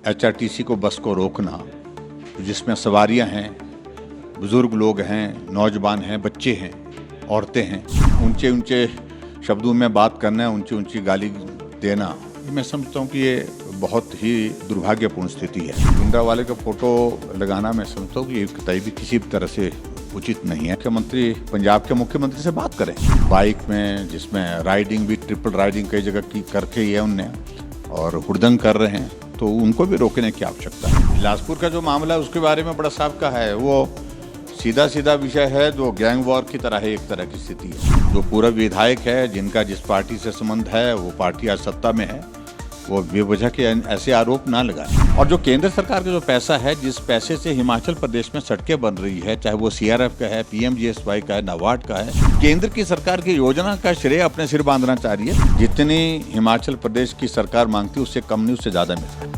HRTC को बस को रोकना, जिसमें सवारियां हैं, बुज़ुर्ग लोग हैं, नौजवान हैं, बच्चे हैं, औरतें हैं, ऊंचे ऊंचे शब्दों में बात करना, ऊंची ऊंची गाली देना, मैं समझता हूँ कि ये बहुत ही दुर्भाग्यपूर्ण स्थिति है। भिंडरावाले का फोटो लगाना मैं समझता हूँ कि ये कतई भी किसी भी तरह से उचित नहीं है। मुख्यमंत्री पंजाब के मुख्यमंत्री से बात करें, बाइक में जिसमें राइडिंग भी ट्रिपल राइडिंग कई जगह की करके ही है उनने, और हुड़दंग कर रहे हैं, तो उनको भी रोकने की आवश्यकता है। बिलासपुर का जो मामला है उसके बारे में बड़ा साफ कहा है, वो सीधा सीधा विषय है जो गैंग वॉर की तरह है, एक तरह की स्थिति है। जो पूरा विधायक है जिनका जिस पार्टी से संबंध है वो पार्टी आज सत्ता में है, वो बेवजह के ऐसे आरोप ना लगाए। और जो केंद्र सरकार का जो पैसा है, जिस पैसे से हिमाचल प्रदेश में सड़कें बन रही है, चाहे वो सीआरएफ का है, पीएमजीएसवाई का है, नाबार्ड का है, केंद्र की सरकार की योजना का श्रेय अपने सिर बांधना चाह रही है। जितनी हिमाचल प्रदेश की सरकार मांगती है उससे कम नहीं, उससे ज्यादा मिलता है।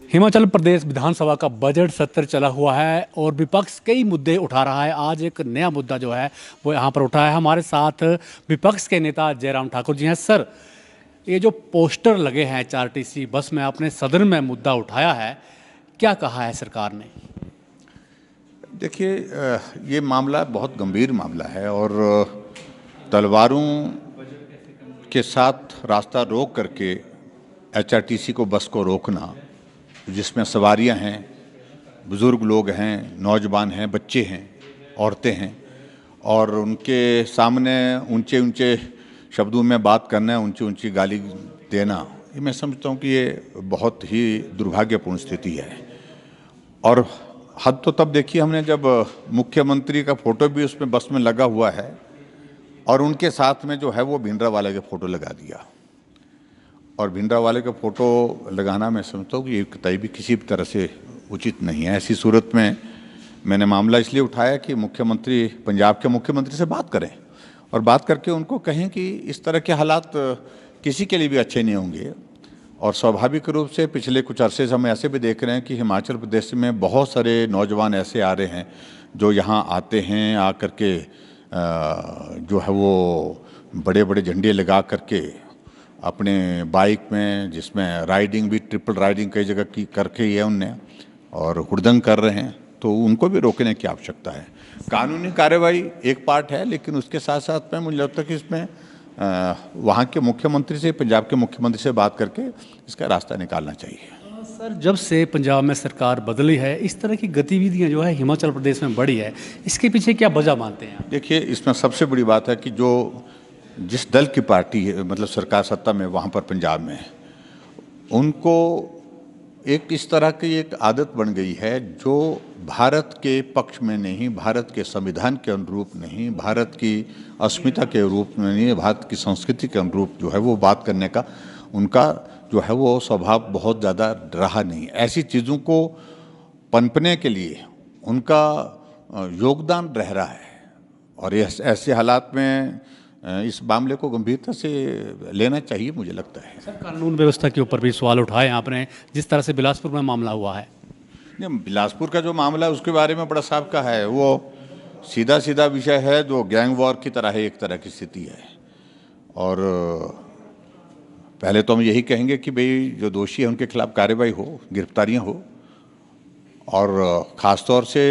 हिमाचल प्रदेश विधानसभा का बजट सत्र चला हुआ है और विपक्ष कई मुद्दे उठा रहा है। आज एक नया मुद्दा जो है वो यहाँ पर उठा है। हमारे साथ विपक्ष के नेता जयराम ठाकुर जी हैं। सर, ये जो पोस्टर लगे हैं एचआरटीसी बस में, आपने सदन में मुद्दा उठाया है, क्या कहा है सरकार ने? देखिए, ये मामला बहुत गंभीर मामला है और तलवारों के साथ रास्ता रोक करके एचआरटीसी को बस को रोकना, जिसमें सवारियां हैं, बुज़ुर्ग लोग हैं, नौजवान हैं, बच्चे हैं, औरतें हैं, और उनके सामने ऊंचे ऊंचे शब्दों में बात करना, ऊंची ऊंची गाली देना, ये मैं समझता हूँ कि ये बहुत ही दुर्भाग्यपूर्ण स्थिति है। और हद तो तब देखी हमने जब मुख्यमंत्री का फोटो भी उसमें बस में लगा हुआ है और उनके साथ में जो है वो भिंडरावाले का फोटो लगा दिया। और भिंडरावाले का फोटो लगाना मैं समझता हूँ कि ये कतई भी किसी भी तरह से उचित नहीं है। ऐसी सूरत में मैंने मामला इसलिए उठाया कि मुख्यमंत्री पंजाब के मुख्यमंत्री से बात करें और बात करके उनको कहें कि इस तरह के हालात किसी के लिए भी अच्छे नहीं होंगे। और स्वाभाविक रूप से पिछले कुछ अरसे से हम ऐसे भी देख रहे हैं कि हिमाचल प्रदेश में बहुत सारे नौजवान ऐसे आ रहे हैं जो यहाँ आते हैं, आ करके जो है वो बड़े बड़े झंडे लगा करके अपने बाइक में, जिसमें राइडिंग भी ट्रिपल राइडिंग कई जगह की करके ही है उनने, और हुड़दंग कर रहे हैं, तो उनको भी रोकने की आवश्यकता है। कानूनी कार्रवाई एक पार्ट है, लेकिन उसके साथ साथ में मुझे लगता है कि इसमें वहाँ के मुख्यमंत्री से, पंजाब के मुख्यमंत्री से बात करके इसका रास्ता निकालना चाहिए। सर, जब से पंजाब में सरकार बदली है, इस तरह की गतिविधियां जो है हिमाचल प्रदेश में बढ़ी है, इसके पीछे क्या वजह मानते हैं? देखिए, इसमें सबसे बड़ी बात है कि जो जिस दल की पार्टी है, मतलब सरकार सत्ता में वहाँ पर पंजाब में है, उनको एक इस तरह की एक आदत बन गई है जो भारत के पक्ष में नहीं, भारत के संविधान के अनुरूप नहीं, भारत की अस्मिता के रूप में नहीं, भारत की संस्कृति के अनुरूप जो है वो बात करने का उनका जो है वो स्वभाव बहुत ज़्यादा रहा नहीं। ऐसी चीज़ों को पनपने के लिए उनका योगदान रह रहा है और ऐसे हालात में इस मामले को गंभीरता से लेना चाहिए, मुझे लगता है। सर, कानून व्यवस्था के ऊपर भी सवाल उठाए आपने, जिस तरह से बिलासपुर में मामला हुआ है। नहीं, बिलासपुर का जो मामला है उसके बारे में बड़ा साफ कहा है, वो सीधा सीधा विषय है जो गैंग वॉर की तरह है, एक तरह की स्थिति है। और पहले तो हम यही कहेंगे कि भाई जो दोषी है उनके खिलाफ कार्रवाई हो, गिरफ्तारियां हो, और ख़ासतौर से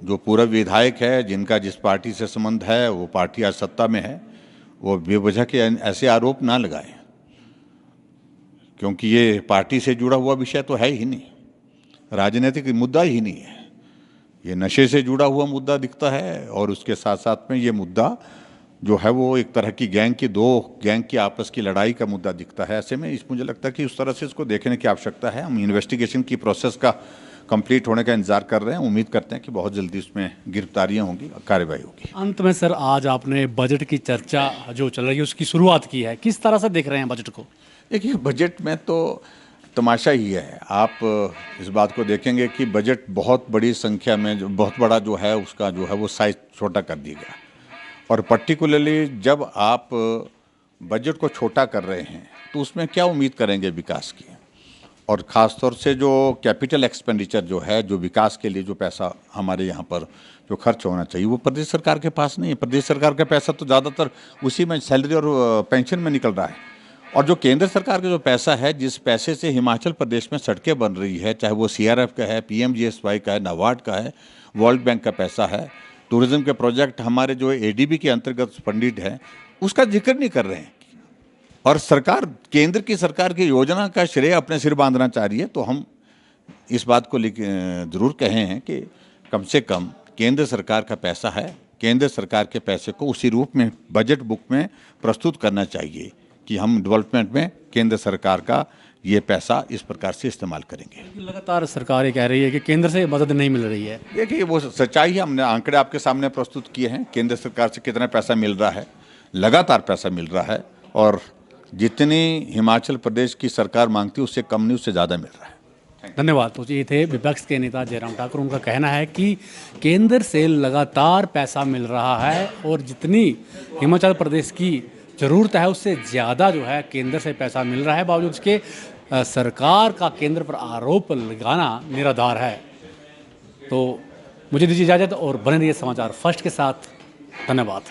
जो पूरा विधायक है जिनका जिस पार्टी से संबंध है वो पार्टी आज सत्ता में है, वो बेवजह के ऐसे आरोप ना लगाएं, क्योंकि ये पार्टी से जुड़ा हुआ विषय तो है ही नहीं, राजनीतिक मुद्दा ही नहीं है। ये नशे से जुड़ा हुआ मुद्दा दिखता है और उसके साथ साथ में ये मुद्दा जो है वो एक तरह की दो गैंग की आपस की लड़ाई का मुद्दा दिखता है। ऐसे में मुझे लगता है कि उस तरह से इसको देखने की आवश्यकता है। हम इन्वेस्टिगेशन की प्रोसेस का कंप्लीट होने का इंतजार कर रहे हैं। उम्मीद करते हैं कि बहुत जल्दी उसमें गिरफ्तारियां होंगी और कार्रवाई होगी। अंत में सर, आज आपने बजट की चर्चा जो चल रही है उसकी शुरुआत की है, किस तरह से देख रहे हैं बजट को? देखिए, बजट में तो तमाशा ही है। आप इस बात को देखेंगे कि बजट बहुत बड़ी संख्या में, जो बहुत बड़ा जो है उसका जो है वो साइज छोटा कर दिया गया। और पर्टिकुलरली जब आप बजट को छोटा कर रहे हैं तो उसमें क्या उम्मीद करेंगे विकास की? और ख़ास तौर से जो कैपिटल एक्सपेंडिचर जो है, जो विकास के लिए जो पैसा हमारे यहाँ पर जो खर्च होना चाहिए वो प्रदेश सरकार के पास नहीं है। प्रदेश सरकार का पैसा तो ज़्यादातर उसी में सैलरी और पेंशन में निकल रहा है। और जो केंद्र सरकार का जो पैसा है, जिस पैसे से हिमाचल प्रदेश में सड़कें बन रही है, चाहे वो सीआरएफ का है, पीएमजीएसवाई का है, नाबार्ड का है, वर्ल्ड बैंक का पैसा है, टूरिज्म के प्रोजेक्ट हमारे जो एडीबी के अंतर्गत फंडिड है, उसका जिक्र नहीं कर रहे हैं। और सरकार, केंद्र की सरकार की योजना का श्रेय अपने सिर बांधना चाह रही है। तो हम इस बात को ज़रूर कहे हैं कि कम से कम केंद्र सरकार का पैसा है, केंद्र सरकार के पैसे को उसी रूप में बजट बुक में प्रस्तुत करना चाहिए कि हम डेवलपमेंट में केंद्र सरकार का ये पैसा इस प्रकार से इस्तेमाल करेंगे। लगातार सरकार ये कह रही है कि केंद्र से मदद नहीं मिल रही है। देखिए, वो सच्चाई है, हमने आंकड़े आपके सामने प्रस्तुत किए हैं। केंद्र सरकार से कितना पैसा मिल रहा है, लगातार पैसा मिल रहा है, और जितनी हिमाचल प्रदेश की सरकार मांगती है उससे कम नहीं, उससे ज़्यादा मिल रहा है। धन्यवाद। तो ये थे विपक्ष के नेता जयराम ठाकुर। उनका कहना है कि केंद्र से लगातार पैसा मिल रहा है और जितनी हिमाचल प्रदेश की ज़रूरत है उससे ज़्यादा जो है केंद्र से पैसा मिल रहा है। बावजूद इसके सरकार का केंद्र पर आरोप लगाना निराधार है। तो मुझे दीजिए इजाज़त और बने रहिए समाचार फर्स्ट के साथ। धन्यवाद।